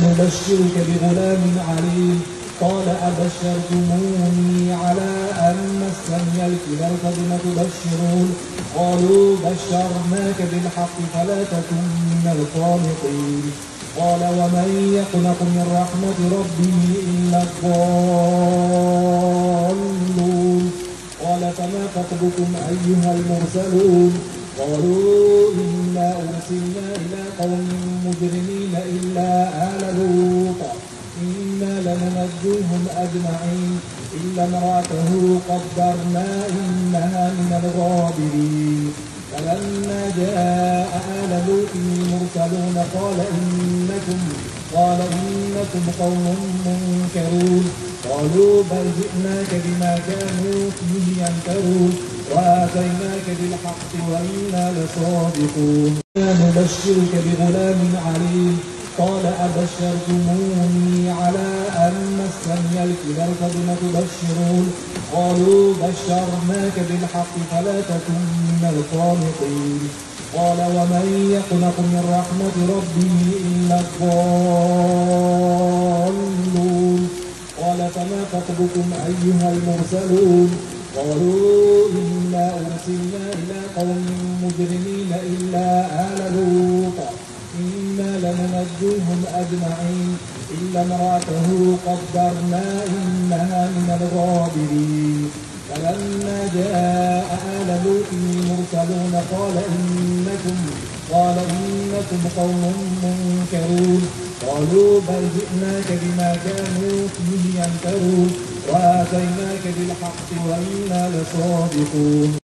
نبشرك بغلام عليم قال أبشرتموني على أن مسني الكبر فبم تبشرون قالوا بشرناك بالحق فلا تكن من القانطين قال ومن يقنط من رحمة ربه إلا الضالون قال فما خطبكم أيها المرسلون قالوا إنا أرسلنا إلى قوم مجرمين إلا آل لوط إنا لننجوهم أجمعين إلا امرأته قدرنا إنها من الغابرين فلما جاء آل لوط المرسلون قال إنكم قوم منكرون قالوا بل جئناك بما كانوا فيه يمترون وآتيناك بالحق وإنا لصادقون نبشرك بغلام عليم قال أبشرتموني على أن مسني الكبر فبم تبشرون قالوا بشرناك بالحق فلا تكن من القانطين قال ومن يقنط من رحمة ربه إلا الضالون قال فما خطبكم أيها المرسلون قالوا إنا أرسلنا إلى قوم مجرمين إلا آل لوط إنا لننجوهم أجمعين إلا امرأته قدرنا إنها من الغابرين فلما جاء آل لوط المرسلون قال إنكم قوم منكرون قالوا بل جئناك بما كانوا فيه يمترون وآتيناك بالحق وإنا لصادقون